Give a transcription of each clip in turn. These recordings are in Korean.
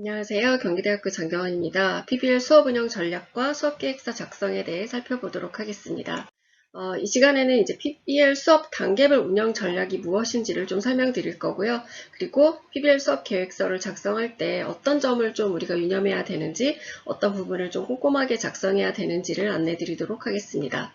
안녕하세요. 경기대학교 장경환입니다. PBL 수업 운영 전략과 수업 계획서 작성에 대해 살펴보도록 하겠습니다. 이 시간에는 이제 PBL 수업 단계별 운영 전략이 무엇인지를 좀 설명드릴 거고요. 그리고 PBL 수업 계획서를 작성할 때 어떤 점을 좀 우리가 유념해야 되는지, 어떤 부분을 좀 꼼꼼하게 작성해야 되는지를 안내 드리도록 하겠습니다.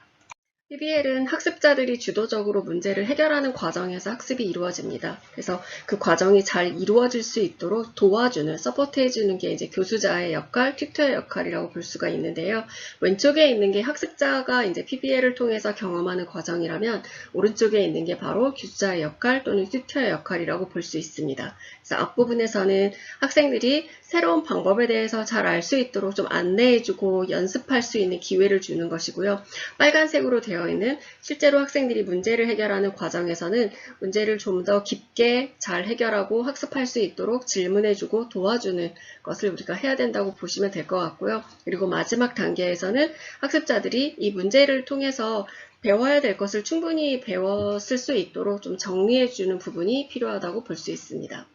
PBL은 학습자들이 주도적으로 문제를 해결하는 과정에서 학습이 이루어집니다. 그래서 그 과정이 잘 이루어질 수 있도록 도와주는, 서포트해주는 게 이제 교수자의 역할, 튜터의 역할이라고 볼 수가 있는데요. 왼쪽에 있는 게 학습자가 이제 PBL을 통해서 경험하는 과정이라면 오른쪽에 있는 게 바로 교수자의 역할 또는 튜터의 역할이라고 볼 수 있습니다. 그래서 앞부분에서는 학생들이 새로운 방법에 대해서 잘 알 수 있도록 좀 안내해주고 연습할 수 있는 기회를 주는 것이고요. 빨간색으로 되어 있는 실제로 학생들이 문제를 해결하는 과정에서는 문제를 좀 더 깊게 잘 해결하고 학습할 수 있도록 질문해주고 도와주는 것을 우리가 해야 된다고 보시면 될 것 같고요. 그리고 마지막 단계에서는 학습자들이 이 문제를 통해서 배워야 될 것을 충분히 배웠을 수 있도록 좀 정리해주는 부분이 필요하다고 볼 수 있습니다.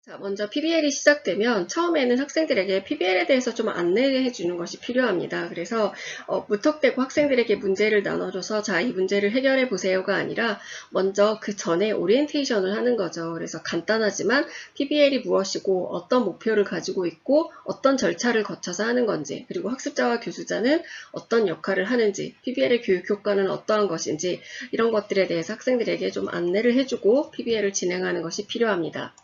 자, 먼저 PBL이 시작되면 처음에는 학생들에게 PBL에 대해서 좀 안내해 주는 것이 필요합니다. 그래서 무턱대고 학생들에게 문제를 나눠줘서 자, 이 문제를 해결해 보세요가 아니라 먼저 그 전에 오리엔테이션을 하는 거죠. 그래서 간단하지만 PBL이 무엇이고 어떤 목표를 가지고 있고 어떤 절차를 거쳐서 하는 건지, 그리고 학습자와 교수자는 어떤 역할을 하는지, PBL의 교육 효과는 어떠한 것인지, 이런 것들에 대해서 학생들에게 좀 안내를 해주고 PBL을 진행하는 것이 필요합니다.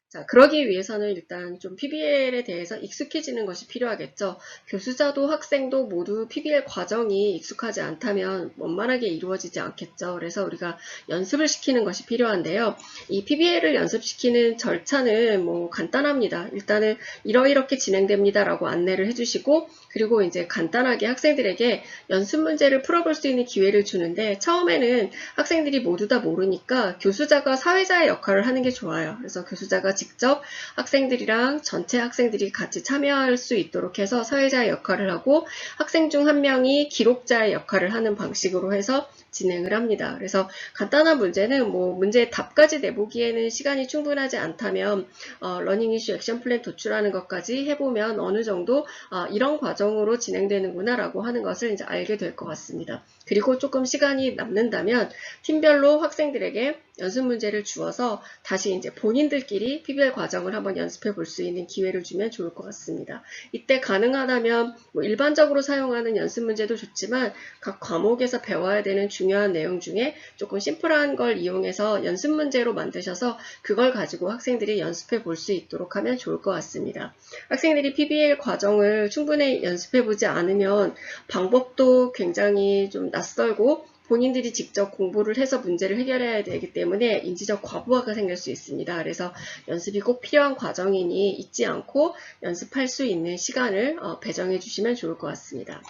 자, 그러기 위해서는 일단 좀 PBL에 대해서 익숙해지는 것이 필요하겠죠. 교수자도 학생도 모두 PBL 과정이 익숙하지 않다면 원만하게 이루어지지 않겠죠. 그래서 우리가 연습을 시키는 것이 필요한데요. 이 PBL을 연습시키는 절차는 뭐 간단합니다. 일단은 이렇게 진행됩니다라고 안내를 해주시고, 그리고 이제 간단하게 학생들에게 연습 문제를 풀어볼 수 있는 기회를 주는데, 처음에는 학생들이 모두 다 모르니까 교수자가 사회자의 역할을 하는 게 좋아요. 그래서 교수자가 직접 학생들이랑 전체 학생들이 같이 참여할 수 있도록 해서 사회자의 역할을 하고, 학생 중 한 명이 기록자의 역할을 하는 방식으로 해서 진행을 합니다. 그래서 간단한 문제는 뭐 문제의 답까지 내보기에는 시간이 충분하지 않다면 러닝 이슈 액션 플랜 도출하는 것까지 해보면 어느 정도 이런 과정으로 진행되는구나 라고 하는 것을 이제 알게 될 것 같습니다. 그리고 조금 시간이 남는다면 팀별로 학생들에게 연습 문제를 주어서 다시 이제 본인들끼리 PBL 과정을 한번 연습해 볼 수 있는 기회를 주면 좋을 것 같습니다. 이때 가능하다면 뭐 일반적으로 사용하는 연습 문제도 좋지만 각 과목에서 배워야 되는 중요한 내용 중에 조금 심플한 걸 이용해서 연습 문제로 만드셔서 그걸 가지고 학생들이 연습해 볼 수 있도록 하면 좋을 것 같습니다. 학생들이 PBL 과정을 충분히 연습해 보지 않으면 방법도 굉장히 좀 낯설고 본인들이 직접 공부를 해서 문제를 해결해야 되기 때문에 인지적 과부하가 생길 수 있습니다. 그래서 연습이 꼭 필요한 과정이니 잊지 않고 연습할 수 있는 시간을 배정해 주시면 좋을 것 같습니다.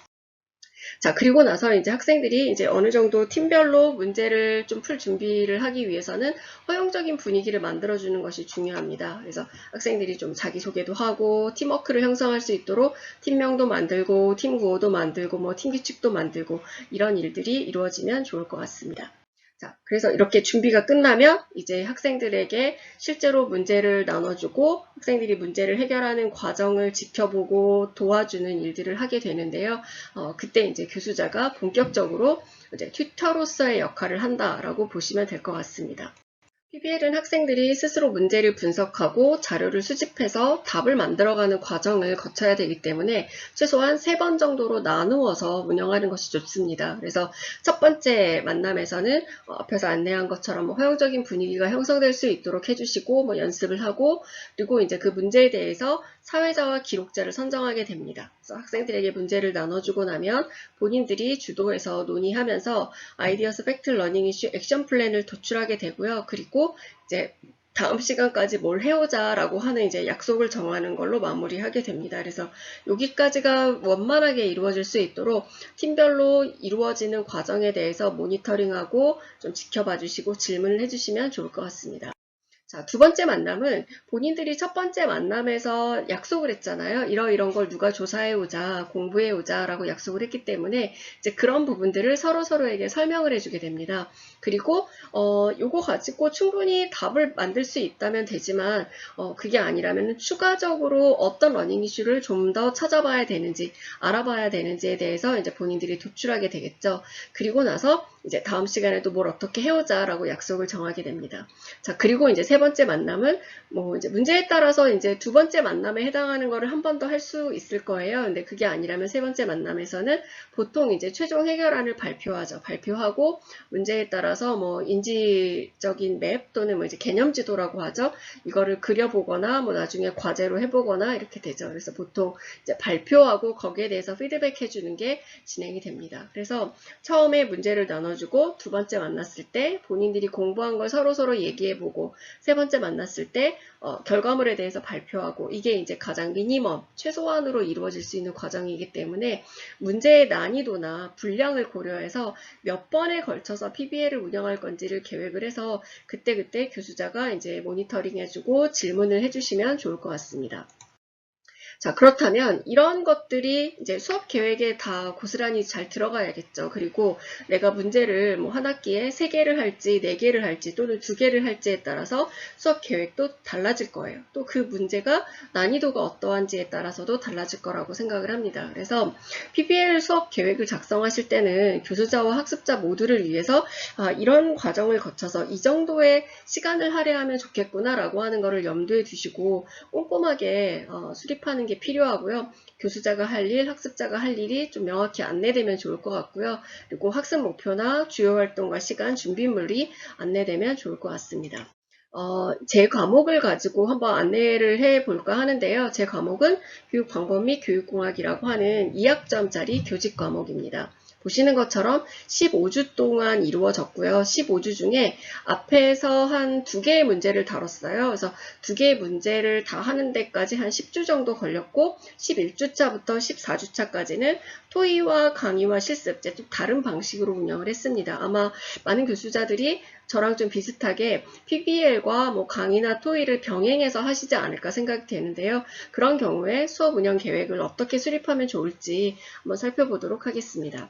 자, 그리고 나서 이제 학생들이 이제 어느 정도 팀별로 문제를 좀 풀 준비를 하기 위해서는 허용적인 분위기를 만들어주는 것이 중요합니다. 그래서 학생들이 좀 자기소개도 하고 팀워크를 형성할 수 있도록 팀명도 만들고 팀 구호도 만들고 뭐 팀 규칙도 만들고 이런 일들이 이루어지면 좋을 것 같습니다. 자, 그래서 이렇게 준비가 끝나면 이제 학생들에게 실제로 문제를 나눠주고 학생들이 문제를 해결하는 과정을 지켜보고 도와주는 일들을 하게 되는데요. 그때 이제 교수자가 본격적으로 이제 튜터로서의 역할을 한다라고 보시면 될 것 같습니다. PBL은 학생들이 스스로 문제를 분석하고 자료를 수집해서 답을 만들어가는 과정을 거쳐야 되기 때문에 최소한 3번 정도로 나누어서 운영하는 것이 좋습니다. 그래서 첫 번째 만남에서는 앞에서 안내한 것처럼 허용적인 분위기가 형성될 수 있도록 해주시고 뭐 연습을 하고, 그리고 이제 그 문제에 대해서 사회자와 기록자를 선정하게 됩니다. 그래서 학생들에게 문제를 나눠주고 나면 본인들이 주도해서 논의하면서 아이디어스 팩트 러닝 이슈 액션 플랜을 도출하게 되고요. 그리고 이제 다음 시간까지 뭘 해오자라고 하는 이제 약속을 정하는 걸로 마무리하게 됩니다. 그래서 여기까지가 원만하게 이루어질 수 있도록 팀별로 이루어지는 과정에 대해서 모니터링하고 좀 지켜봐 주시고 질문을 해주시면 좋을 것 같습니다. 자, 두 번째 만남은 본인들이 첫 번째 만남에서 약속을 했잖아요. 이런 걸 누가 조사해오자, 공부해오자라고 약속을 했기 때문에 이제 그런 부분들을 서로에게 설명을 해주게 됩니다. 그리고 요거 가지고 충분히 답을 만들 수 있다면 되지만 그게 아니라면 추가적으로 어떤 러닝 이슈를 좀 더 찾아봐야 되는지, 알아봐야 되는지에 대해서 이제 본인들이 도출하게 되겠죠. 그리고 나서 이제 다음 시간에도 뭘 어떻게 해오자라고 약속을 정하게 됩니다. 자, 그리고 이제 세 번째 만남은 뭐 이제 문제에 따라서 이제 두 번째 만남에 해당하는 거를 한 번 더 할 수 있을 거예요. 근데 그게 아니라면 세 번째 만남에서는 보통 이제 최종 해결안을 발표하죠. 발표하고 문제에 따라서 뭐 인지적인 맵 또는 뭐 이제 개념 지도라고 하죠. 이거를 그려보거나 뭐 나중에 과제로 해보거나 이렇게 되죠. 그래서 보통 이제 발표하고 거기에 대해서 피드백 해주는 게 진행이 됩니다. 그래서 처음에 문제를 나눠주고 두 번째 만났을 때 본인들이 공부한 걸 서로 얘기해보고 세 번째 만났을 때 결과물에 대해서 발표하고 이게 이제 가장 미니멈, 최소한으로 이루어질 수 있는 과정이기 때문에 문제의 난이도나 분량을 고려해서 몇 번에 걸쳐서 PBL을 운영할 건지를 계획을 해서 그때그때 교수자가 이제 모니터링 해주고 질문을 해주시면 좋을 것 같습니다. 자, 그렇다면 이런 것들이 이제 수업 계획에 다 고스란히 잘 들어가야겠죠. 그리고 내가 문제를 뭐 한 학기에 3개를 할지 4개를 할지 또는 2개를 할지에 따라서 수업 계획도 달라질 거예요. 또 그 문제가 난이도가 어떠한지에 따라서도 달라질 거라고 생각을 합니다. 그래서 PBL 수업 계획을 작성하실 때는 교수자와 학습자 모두를 위해서 이런 과정을 거쳐서 이 정도의 시간을 할애하면 좋겠구나라고 하는 것을 염두에 두시고 꼼꼼하게 수립하는 게 필요하고요. 교수자가 할 일, 학습자가 할 일이 좀 명확히 안내되면 좋을 것 같고요. 그리고 학습 목표나 주요 활동과 시간, 준비물이 안내되면 좋을 것 같습니다. 제 과목을 가지고 한번 안내를 해볼까 하는데요. 제 과목은 교육방법 및 교육공학이라고 하는 2학점짜리 교직 과목입니다. 보시는 것처럼 15주 동안 이루어졌고요. 15주 중에 앞에서 한 2개의 문제를 다뤘어요. 그래서 2개의 문제를 다 하는 데까지 한 10주 정도 걸렸고 11주차부터 14주차까지는 토의와 강의와 실습, 좀 다른 방식으로 운영을 했습니다. 아마 많은 교수자들이 저랑 좀 비슷하게 PBL과 뭐 강의나 토의를 병행해서 하시지 않을까 생각이 되는데요. 그런 경우에 수업 운영 계획을 어떻게 수립하면 좋을지 한번 살펴보도록 하겠습니다.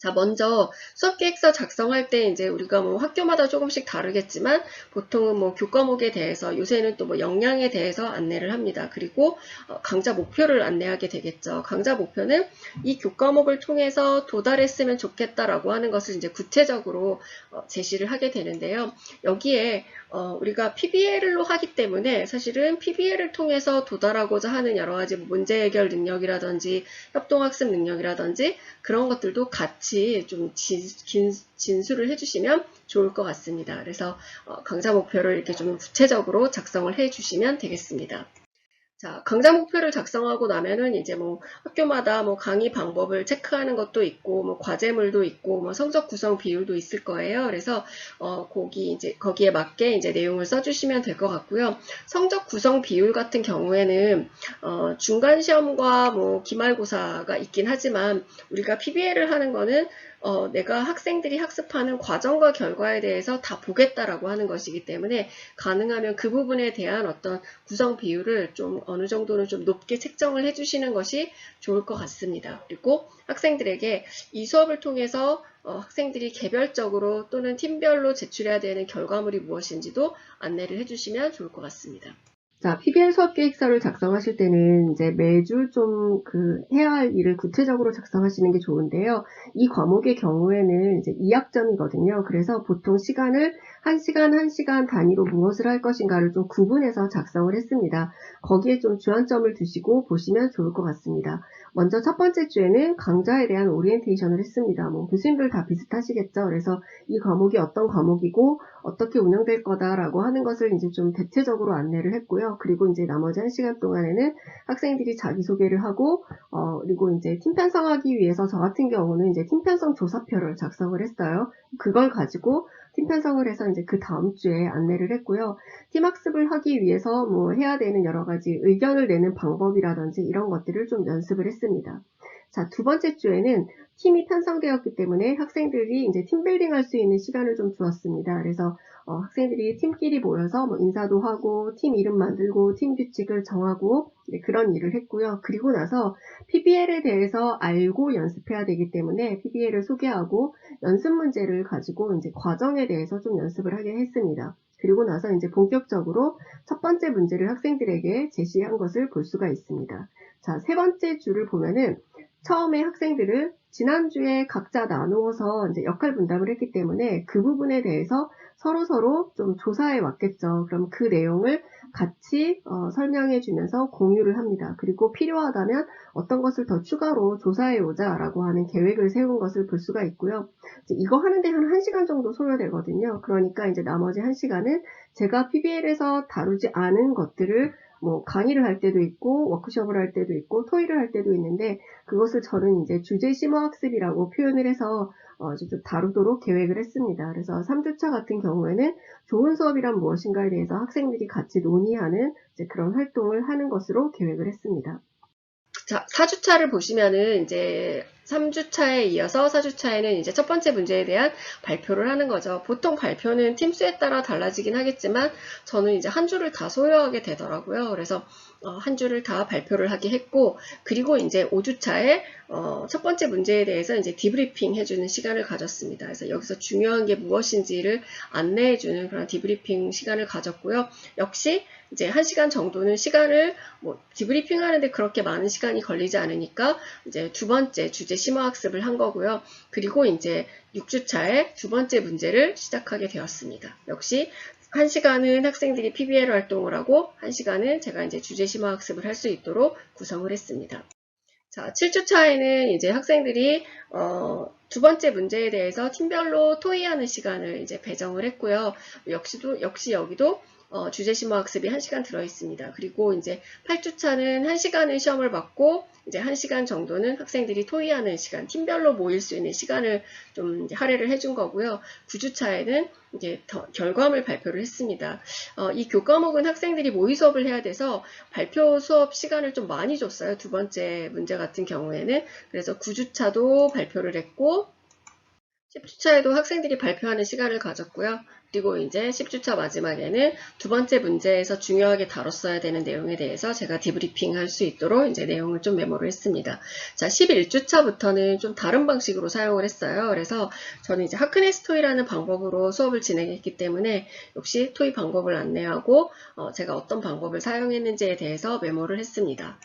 자, 먼저 수업계획서 작성할 때 이제 우리가 뭐 학교마다 조금씩 다르겠지만 보통은 뭐 교과목에 대해서 요새는 또 뭐 역량에 대해서 안내를 합니다. 그리고 강좌 목표를 안내하게 되겠죠. 강좌 목표는 이 교과목을 통해서 도달했으면 좋겠다라고 하는 것을 이제 구체적으로 제시를 하게 되는데요. 여기에 우리가 PBL로 하기 때문에 사실은 PBL을 통해서 도달하고자 하는 여러 가지 문제 해결 능력이라든지 협동학습 능력이라든지 그런 것들도 같이 좀 진수를 해주시면 좋을 것 같습니다. 그래서 강좌 목표를 이렇게 좀 구체적으로 작성을 해주시면 되겠습니다. 자, 강좌 목표를 작성하고 나면은 이제 뭐 학교마다 뭐 강의 방법을 체크하는 것도 있고, 뭐 과제물도 있고, 뭐 성적 구성 비율도 있을 거예요. 그래서 거기에 맞게 이제 내용을 써주시면 될 것 같고요. 성적 구성 비율 같은 경우에는 중간 시험과 뭐 기말고사가 있긴 하지만 우리가 PBL을 하는 거는 내가 학생들이 학습하는 과정과 결과에 대해서 다 보겠다라고 하는 것이기 때문에 가능하면 그 부분에 대한 어떤 구성 비율을 좀 어느 정도는 좀 높게 책정을 해주시는 것이 좋을 것 같습니다. 그리고 학생들에게 이 수업을 통해서 학생들이 개별적으로 또는 팀별로 제출해야 되는 결과물이 무엇인지도 안내를 해주시면 좋을 것 같습니다. 자, PBL 수업 계획서를 작성하실 때는 이제 매주 좀 해야 할 일을 구체적으로 작성하시는 게 좋은데요. 이 과목의 경우에는 이제 2학점이거든요. 그래서 보통 시간을 1시간 단위로 무엇을 할 것인가를 좀 구분해서 작성을 했습니다. 거기에 좀 주안점을 두시고 보시면 좋을 것 같습니다. 먼저 첫 번째 주에는 강좌에 대한 오리엔테이션을 했습니다. 뭐 교수님들 다 비슷하시겠죠. 그래서 이 과목이 어떤 과목이고 어떻게 운영될 거다라고 하는 것을 이제 좀 대체적으로 안내를 했고요. 그리고 이제 나머지 1시간 동안에는 학생들이 자기소개를 하고, 그리고 이제 팀 편성하기 위해서 저 같은 경우는 이제 팀 편성 조사표를 작성을 했어요. 그걸 가지고 팀 편성을 해서 이제 그 다음 주에 안내를 했고요. 팀 학습을 하기 위해서 뭐 해야 되는 여러 가지 의견을 내는 방법이라든지 이런 것들을 좀 연습을 했습니다. 자, 두 번째 주에는 팀이 편성되었기 때문에 학생들이 이제 팀빌딩 할 수 있는 시간을 좀 주었습니다. 그래서 학생들이 팀끼리 모여서 뭐 인사도 하고 팀 이름 만들고 팀 규칙을 정하고 그런 일을 했고요. 그리고 나서 PBL에 대해서 알고 연습해야 되기 때문에 PBL을 소개하고 연습 문제를 가지고 이제 과정에 대해서 좀 연습을 하게 했습니다. 그리고 나서 이제 본격적으로 첫 번째 문제를 학생들에게 제시한 것을 볼 수가 있습니다. 자, 세 번째 줄을 보면은 처음에 학생들은 지난주에 각자 나누어서 이제 역할 분담을 했기 때문에 그 부분에 대해서 서로 좀 조사해 왔겠죠. 그럼 그 내용을 같이 설명해 주면서 공유를 합니다. 그리고 필요하다면 어떤 것을 더 추가로 조사해 오자라고 하는 계획을 세운 것을 볼 수가 있고요. 이거 하는데 한 1시간 정도 소요되거든요. 그러니까 이제 나머지 1시간은 제가 PBL에서 다루지 않은 것들을 뭐 강의를 할 때도 있고 워크숍을 할 때도 있고 토의를 할 때도 있는데 그것을 저는 이제 주제 심화 학습이라고 표현을 해서 좀 다루도록 계획을 했습니다. 그래서 3주차 같은 경우에는 좋은 수업이란 무엇인가에 대해서 학생들이 같이 논의하는 이제 그런 활동을 하는 것으로 계획을 했습니다. 자, 4주차를 보시면은 이제 3주차에 이어서 4주차에는 이제 첫 번째 문제에 대한 발표를 하는 거죠. 보통 발표는 팀 수에 따라 달라지긴 하겠지만 저는 이제 한 주를 다 소요하게 되더라고요. 그래서 한 주를 다 발표를 하게 했고, 그리고 이제 5주차에 첫 번째 문제에 대해서 이제 디브리핑 해주는 시간을 가졌습니다. 그래서 여기서 중요한 게 무엇인지를 안내해주는 그런 디브리핑 시간을 가졌고요. 역시 이제 1시간 정도는 시간을 뭐 디브리핑 하는데 그렇게 많은 시간이 걸리지 않으니까 이제 두 번째 주제 심화 학습을 한 거고요. 그리고 이제 6주차에 두 번째 문제를 시작하게 되었습니다. 역시 1시간은 학생들이 PBL 활동을 하고 1시간은 제가 이제 주제 심화 학습을 할 수 있도록 구성을 했습니다. 자, 7주차에는 이제 학생들이 두 번째 문제에 대해서 팀별로 토의하는 시간을 이제 배정을 했고요. 역시 여기도 주제 심화 학습이 1시간 들어있습니다. 그리고 이제 8주차는 1시간은 시험을 받고 이제 1시간 정도는 학생들이 토의하는 시간, 팀별로 모일 수 있는 시간을 좀 할애를 해준 거고요. 9주차에는 이제 결과물 발표를 했습니다. 이 교과목은 학생들이 모의 수업을 해야 돼서 발표 수업 시간을 좀 많이 줬어요. 두 번째 문제 같은 경우에는. 그래서 9주차도 발표를 했고 10주차에도 학생들이 발표하는 시간을 가졌고요. 그리고 이제 10주차 마지막에는 두 번째 문제에서 중요하게 다뤘어야 되는 내용에 대해서 제가 디브리핑 할 수 있도록 이제 내용을 좀 메모를 했습니다. 자, 11주차부터는 좀 다른 방식으로 사용을 했어요. 그래서 저는 이제 하크네스 토이라는 방법으로 수업을 진행했기 때문에 역시 토이 방법을 안내하고 제가 어떤 방법을 사용했는지에 대해서 메모를 했습니다.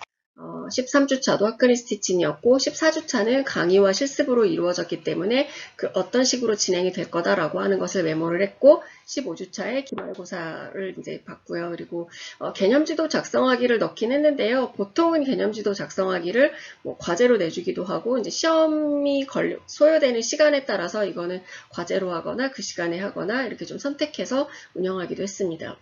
13주차도 하크니스 티칭이었고 14주차는 강의와 실습으로 이루어졌기 때문에 그 어떤 식으로 진행이 될 거다라고 하는 것을 메모를 했고 15주차에 기말고사를 이제 봤고요. 그리고 개념지도 작성하기를 넣긴 했는데요. 보통은 개념지도 작성하기를 뭐 과제로 내주기도 하고 이제 시험이 소요되는 시간에 따라서 이거는 과제로 하거나 그 시간에 하거나 이렇게 좀 선택해서 운영하기도 했습니다.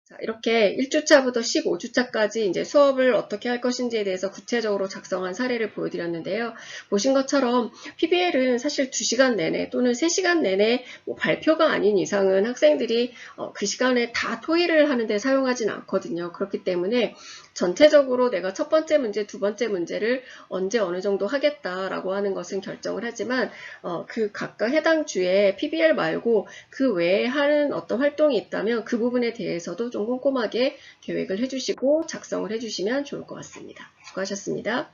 자, 이렇게 1주차부터 15주차까지 이제 수업을 어떻게 할 것인지에 대해서 구체적으로 작성한 사례를 보여드렸는데요. 보신 것처럼 PBL은 사실 2시간 내내 또는 3시간 내내 뭐 발표가 아닌 이상은 학생들이 그 시간에 다 토의를 하는데 사용하진 않거든요. 그렇기 때문에 전체적으로 내가 첫 번째 문제, 두 번째 문제를 언제 어느 정도 하겠다라고 하는 것은 결정을 하지만 그 각각 해당 주에 PBL 말고 그 외에 하는 어떤 활동이 있다면 그 부분에 대해서도 좀 꼼꼼하게 계획을 해주시고 작성을 해주시면 좋을 것 같습니다. 수고하셨습니다.